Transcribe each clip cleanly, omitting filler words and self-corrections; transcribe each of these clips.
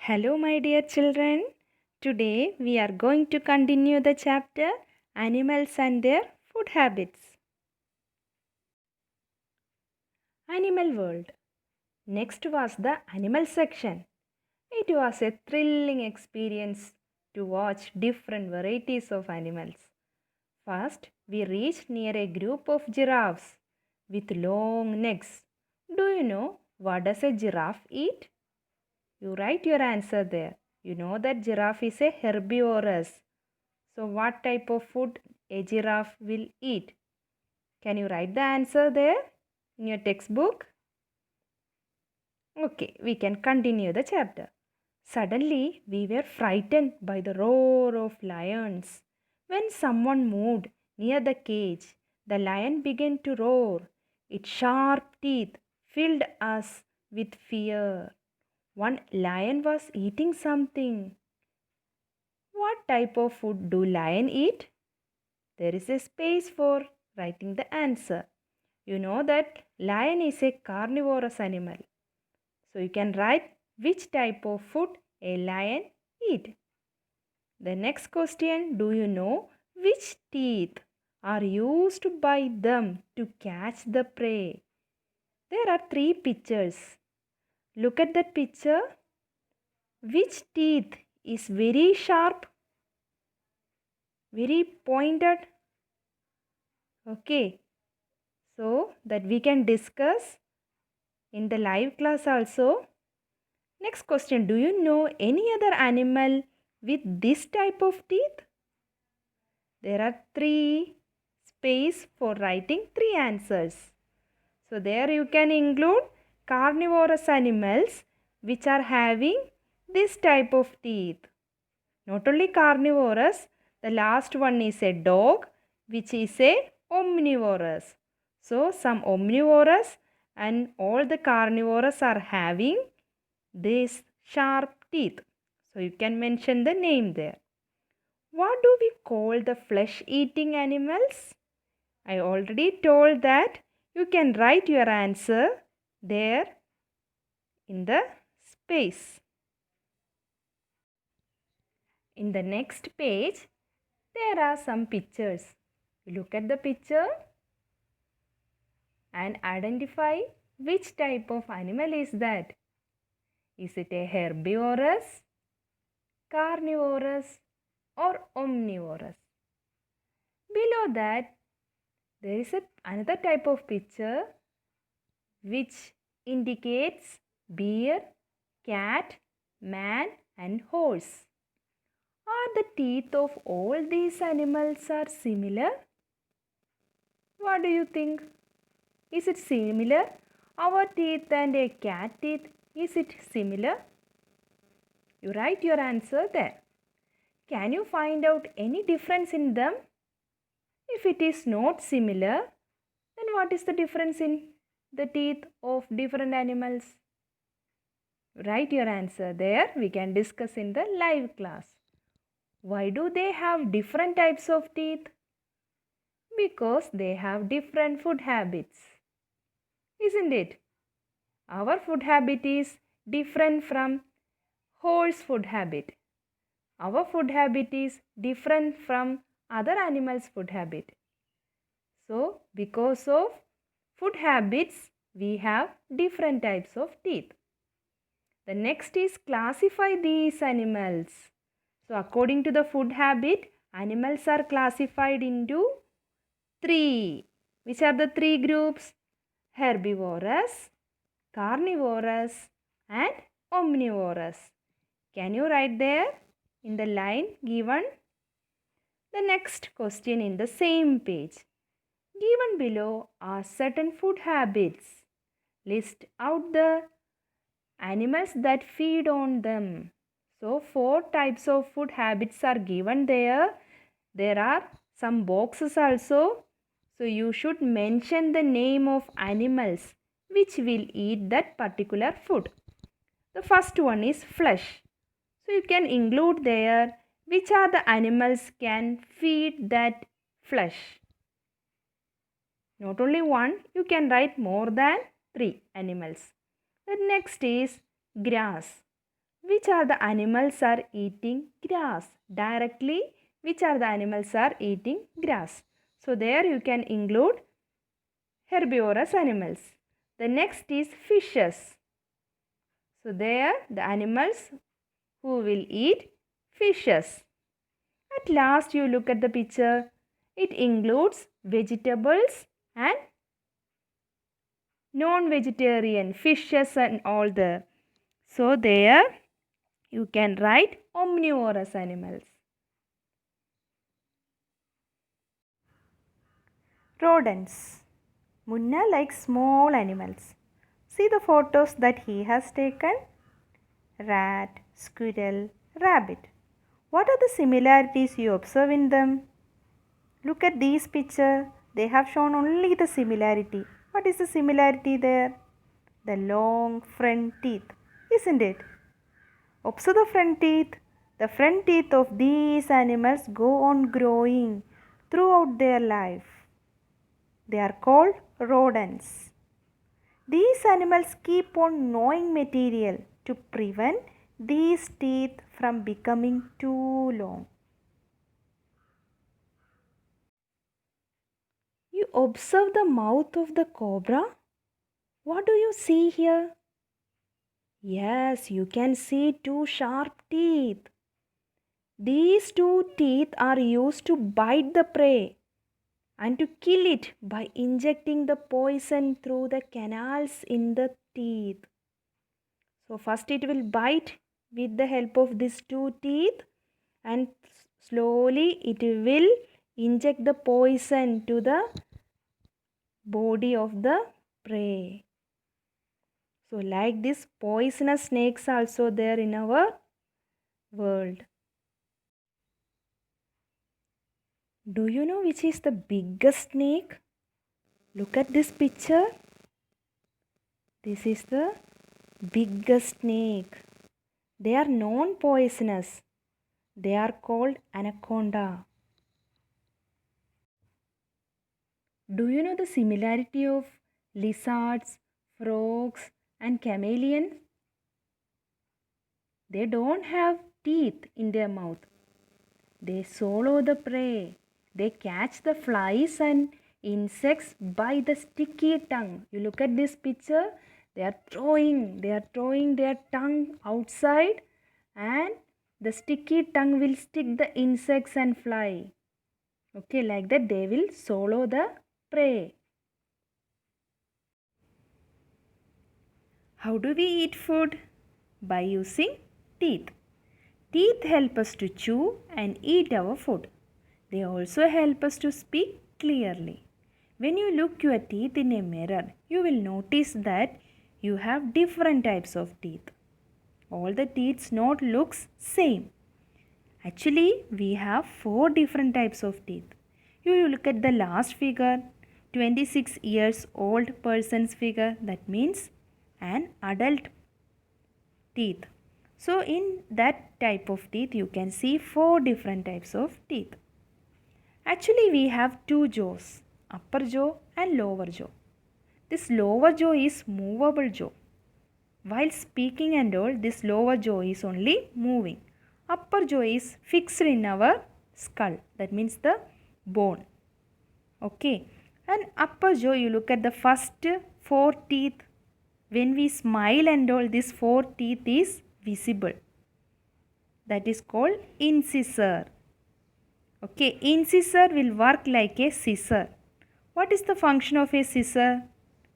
Hello, my dear children. Today we are going to continue the chapter Animals and Their Food Habits. Animal World. Next was the animal section. It was a thrilling experience to watch different varieties of animals. First, we reached near a group of giraffes with long necks. Do you know what does a giraffe eat? You write your answer there. You know that giraffe is a herbivorous. So what type of food a giraffe will eat? Can you write the answer there in your textbook? Okay, we can continue the chapter. Suddenly, we were frightened by the roar of lions. When someone moved near the cage, the lion began to roar. Its sharp teeth filled us with fear. One lion was eating something. What type of food do lion eat? There is a space for writing the answer. You know that lion is a carnivorous animal. So you can write which type of food a lion eat. The next question, do you know which teeth are used by them to catch the prey? There are three pictures. Look at that picture. Which teeth is very sharp, very pointed? Okay, so that we can discuss in the live class also. Next question, do you know any other animal with this type of teeth? There are three space for writing three answers. So there you can include carnivorous animals which are having this type of teeth. Not only carnivorous, the last one is a dog which is a omnivorous. So some omnivorous and all the carnivores are having these sharp teeth. So you can mention the name there. What do we call the flesh eating animals? I already told that you can write your answer there in the space. In the next page, there are some pictures. Look at the picture and identify which type of animal is that. Is it a herbivorous, carnivorous or omnivorous? Below that, there is another type of picture which indicates bear, cat, man and horse. Are the teeth of all these animals are similar? What do you think? Is it similar? Our teeth and a cat teeth, is it similar? You write your answer there. Can you find out any difference in them? If it is not similar, then what is the difference in the teeth of different animals? Write your answer there. We can discuss in the live class. Why do they have different types of teeth? Because they have different food habits. Isn't it? Our food habit is different from horse food habit. Our food habit is different from other animals' food habit. So, because of food habits, we have different types of teeth. The next is classify these animals. So, according to the food habit, animals are classified into three. Which are the three groups? Herbivorous, carnivorous and omnivorous. Can you write there in the line given? The next question in the same page. Given below are certain food habits. List out the animals that feed on them. So, four types of food habits are given there. There are some boxes also. So, you should mention the name of animals which will eat that particular food. The first one is flesh. So, you can include there which are the animals can feed that flesh. Not only one, you can write more than three animals. The next is grass. Which are the animals are eating grass? Directly, which are the animals are eating grass? So there you can include herbivorous animals. The next is fishes. So there the animals who will eat fishes. At last you look at the picture. It includes vegetables and non-vegetarian fishes and all there. So there you can write omnivorous animals. Rodents. Munna likes small animals. See the photos that he has taken. Rat, squirrel, rabbit. What are the similarities you observe in them? Look at these pictures. They have shown only the similarity. What is the similarity there? The long front teeth, isn't it? Observe the front teeth. The front teeth of these animals go on growing throughout their life. They are called rodents. These animals keep on gnawing material to prevent these teeth from becoming too long. You observe the mouth of the cobra. What do you see here? Yes, you can see two sharp teeth. These two teeth are used to bite the prey and to kill it by injecting the poison through the canals in the teeth. So first it will bite with the help of these two teeth and slowly it will inject the poison to the body of the prey. So like this poisonous snakes also there in our world. Do you know which is the biggest snake? Look at this picture. This is the biggest snake. They are non-poisonous. They are called anaconda. Do you know the similarity of lizards, frogs and chameleons? They don't have teeth in their mouth. They swallow the prey. They catch the flies and insects by the sticky tongue. You look at this picture. They are throwing their tongue outside and the sticky tongue will stick the insects and fly. Okay, like that they will swallow the prey. How do we eat food? By using teeth. Teeth help us to chew and eat our food. They also help us to speak clearly. When you look your teeth in a mirror, you will notice that you have different types of teeth. All the teeth not looks same. Actually, we have 4 different types of teeth. You look at the last figure, 26 years old person's figure, that means an adult teeth. So in that type of teeth, you can see 4 different types of teeth. Actually, we have 2 jaws, upper jaw and lower jaw. This lower jaw is movable jaw. While speaking and all, this lower jaw is only moving. Upper jaw is fixed in our skull. That means the bone. Okay. And upper jaw, you look at the first 4 teeth. When we smile and all, this 4 teeth is visible. That is called incisor. Okay. Incisor will work like a scissor. What is the function of a scissor?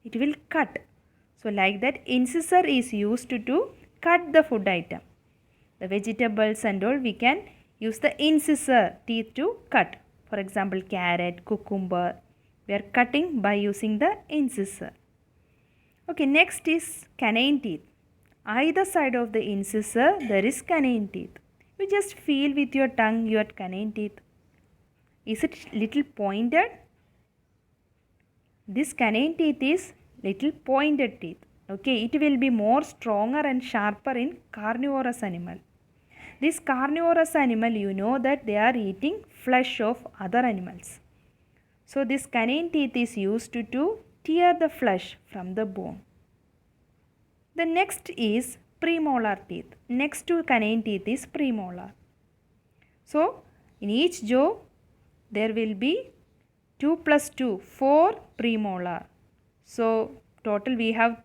It will cut. So like that, incisor is used to cut the food item. The vegetables and all, we can use the incisor teeth to cut. For example, carrot, cucumber. We are cutting by using the incisor. Okay, next is canine teeth. Either side of the incisor, there is canine teeth. You just feel with your tongue your canine teeth. Is it little pointed? This canine teeth is little pointed teeth. Okay, it will be more stronger and sharper in carnivorous animal. This carnivorous animal, you know that they are eating flesh of other animals. So this canine teeth is used to tear the flesh from the bone. The next is premolar teeth. Next to canine teeth is premolar. So in each jaw there will be 2 plus 2, 4 premolar. So total we have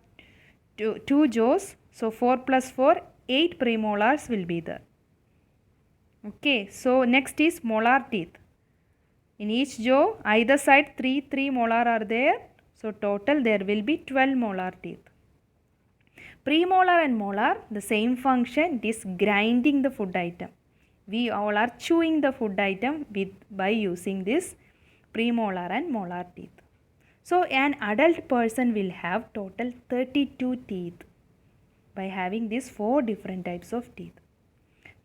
two jaws. So 4 plus 4, 8 premolars will be there. Okay, so next is molar teeth. In each jaw, either side 3 molar are there. So total there will be 12 molar teeth. Premolar and molar, the same function, it is grinding the food item. We all are chewing the food item by using this premolar and molar teeth. So an adult person will have total 32 teeth by having these 4 different types of teeth.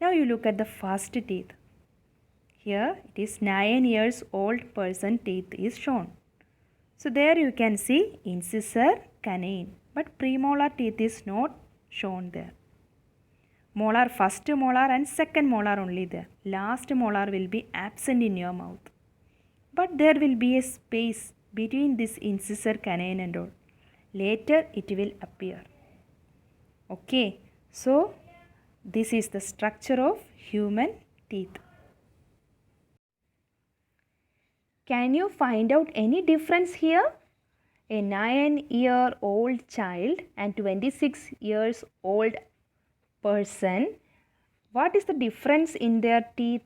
Now you look at the first teeth. Here it is 9 years old person teeth is shown. So there you can see incisor, canine, but premolar teeth is not shown there. Molar, first molar and second molar only there. Last molar will be absent in your mouth. But there will be a space between this incisor, canine and all. Later it will appear. Okay, so this is the structure of human teeth. Can you find out any difference here? A 9-year-old child and 26 years old person, what is the difference in their teeth?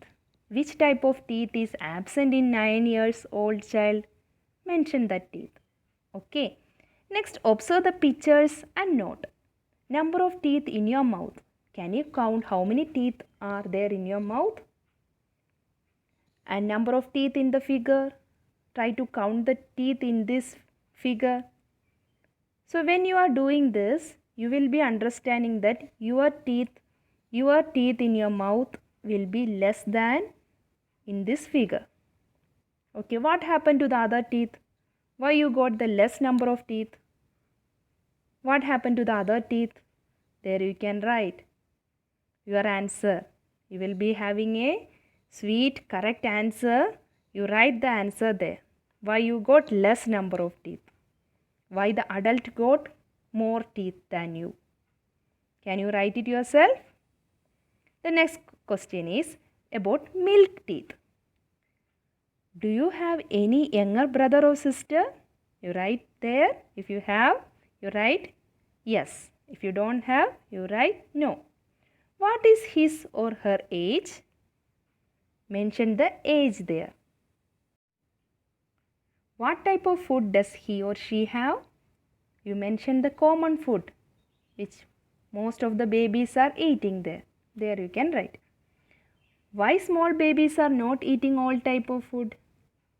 Which type of teeth is absent in 9 years old child? Mention that teeth. Okay. Next, observe the pictures and note. Number of teeth in your mouth. Can you count how many teeth are there in your mouth? And number of teeth in the figure. Try to count the teeth in this figure. So when you are doing this, you will be understanding that your teeth in your mouth will be less than in this figure. Okay, what happened to the other teeth? Why you got the less number of teeth? What happened to the other teeth? There you can write your answer. You will be having a sweet correct answer. You write the answer there. Why you got less number of teeth? Why the adult got more teeth than you? Can you write it yourself? The next question is about milk teeth. Do you have any younger brother or sister? You write there. If you have, you write yes. If you don't have, you write no. What is his or her age? Mention the age there. What type of food does he or she have? You mention the common food which most of the babies are eating there. There you can write. Why small babies are not eating all type of food?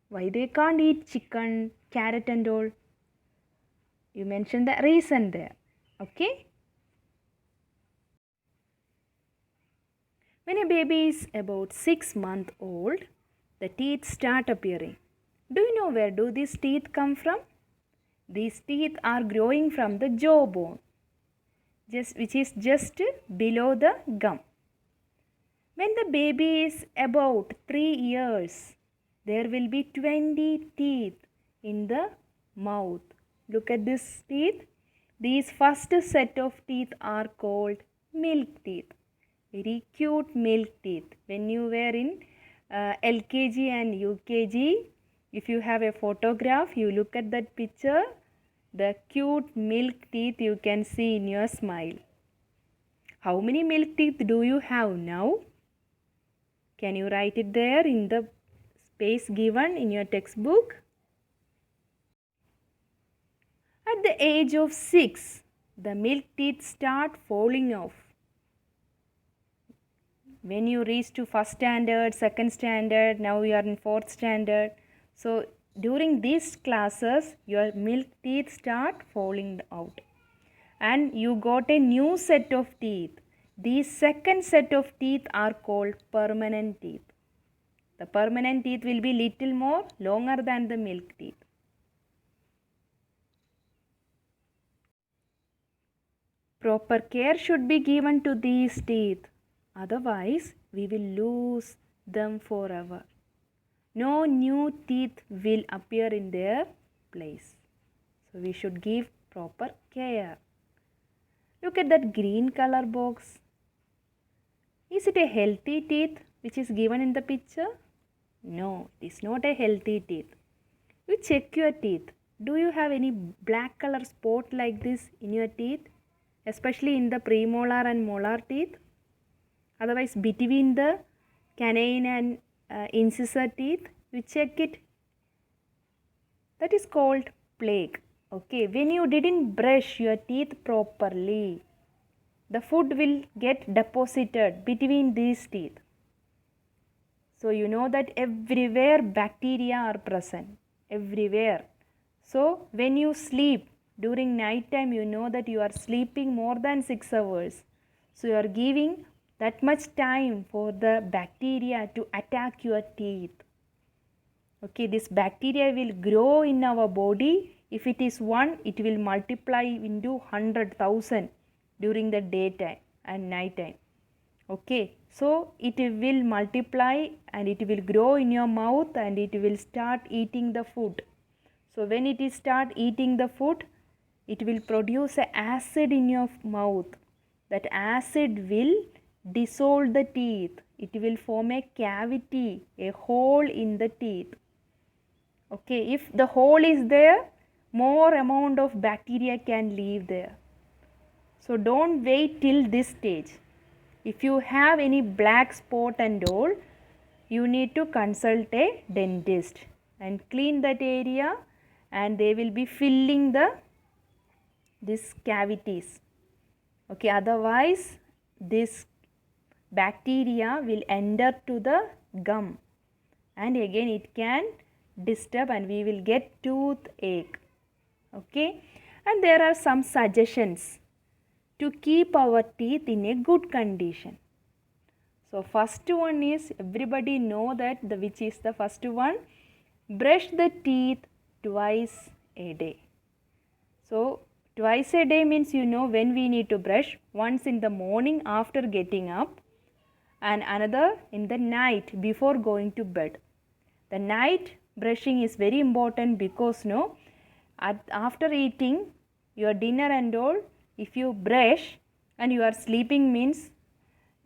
Why they can't eat chicken, carrot and all? You mention the reason there. Okay? When a baby is about 6 months old, the teeth start appearing. Do you know where do these teeth come from? These teeth are growing from the jawbone, which is just below the gum. When the baby is about 3 years, there will be 20 teeth in the mouth. Look at this teeth. These first set of teeth are called milk teeth. Very cute milk teeth. When you were in LKG and UKG, if you have a photograph, you look at that picture, the cute milk teeth you can see in your smile. How many milk teeth do you have now? Can you write it there in the space given in your textbook? At the age of 6, the milk teeth start falling off. When you reach to first standard, second standard, now you are in fourth standard. So during these classes, your milk teeth start falling out. And you got a new set of teeth. These second set of teeth are called permanent teeth. The permanent teeth will be little more longer than the milk teeth. Proper care should be given to these teeth. Otherwise, we will lose them forever. No new teeth will appear in their place. So, we should give proper care. Look at that green color box. Is it a healthy teeth which is given in the picture? No, it is not a healthy teeth. You check your teeth. Do you have any black color spot like this in your teeth? Especially in the premolar and molar teeth? Otherwise, between the canine and incisor teeth, you check it. That is called plaque. Okay, when you didn't brush your teeth properly, the food will get deposited between these teeth. So you know that everywhere bacteria are present. Everywhere. So when you sleep during night time, you know that you are sleeping more than 6 hours. So you are giving that much time for the bacteria to attack your teeth. Okay, this bacteria will grow in our body. If it is one, it will multiply into 100,000 during the daytime and night time. Okay, so it will multiply and it will grow in your mouth and it will start eating the food. So when it is start eating the food, it will produce an acid in your mouth. That acid will dissolve the teeth. It will form a cavity, a hole in the teeth. Okay, if the hole is there, more amount of bacteria can live there. So don't wait till this stage. If you have any black spot and all, you need to consult a dentist and clean that area, and they will be filling these cavities. Okay, otherwise this bacteria will enter to the gum and again it can disturb and we will get toothache. Okay, and there are some suggestions to keep our teeth in a good condition. So first one is, everybody know that which is the first one, brush the teeth twice a day. So twice a day means you know when we need to brush, once in the morning after getting up and another in the night before going to bed. The night brushing is very important because after eating your dinner and all, if you brush and you are sleeping means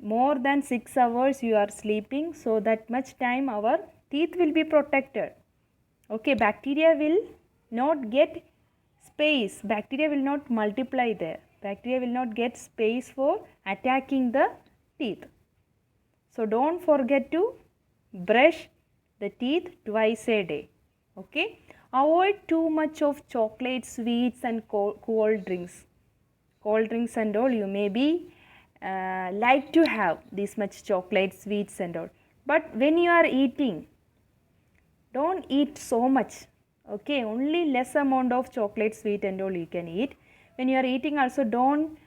more than 6 hours you are sleeping, so that much time our teeth will be protected. Okay, bacteria will not get space, bacteria will not multiply there, bacteria will not get space for attacking the teeth. So don't forget to brush the teeth twice a day. Okay, avoid too much of chocolate, sweets and cold drinks. Cold drinks and all, you may be like to have this much chocolate, sweets and all, but when you are eating, don't eat so much. Okay, only less amount of chocolate, sweet and all you can eat. When you are eating also, don't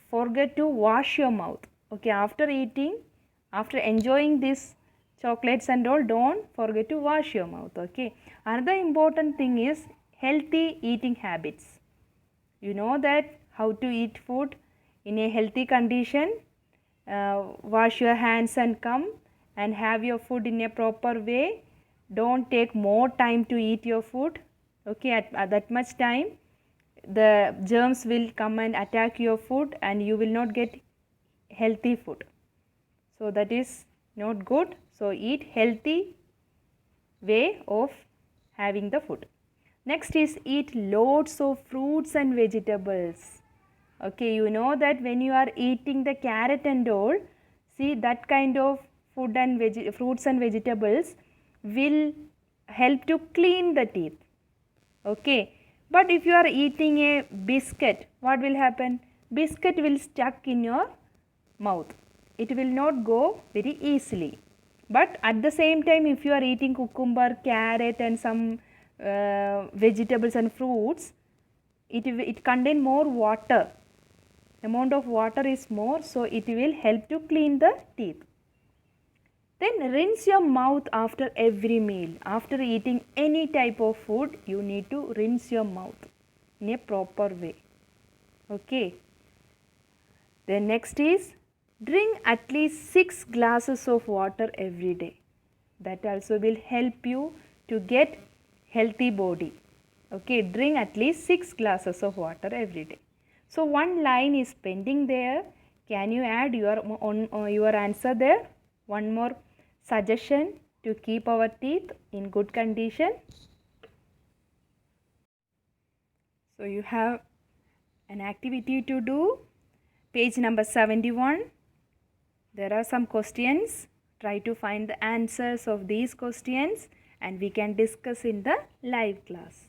forget to wash your mouth. Okay, after eating, after enjoying this chocolates and all, don't forget to wash your mouth. Okay, another important thing is healthy eating habits. You know that how to eat food in a healthy condition. Wash your hands and come and have your food in a proper way. Don't take more time to eat your food. Okay, at that much time the germs will come and attack your food and you will not get healthy food. So that is not good. So eat healthy way of having the food. Next is eat loads of fruits and vegetables. Okay, you know that when you are eating the carrot and all, see that kind of food and fruits and vegetables will help to clean the teeth. Okay, but if you are eating a biscuit, what will happen? Biscuit will stuck in your mouth. It will not go very easily. But at the same time, if you are eating cucumber, carrot and some vegetables and fruits, it contain more water. Amount of water is more, so it will help to clean the teeth. Then rinse your mouth after every meal. After eating any type of food, you need to rinse your mouth in a proper way. Okay. Then next is drink at least 6 glasses of water every day. That also will help you to get healthy body. Okay, drink at least 6 glasses of water every day. So one line is pending there. Can you add your answer there? One more suggestion to keep our teeth in good condition. So you have an activity to do. Page number 71. There are some questions. Try to find the answers of these questions and we can discuss in the live class.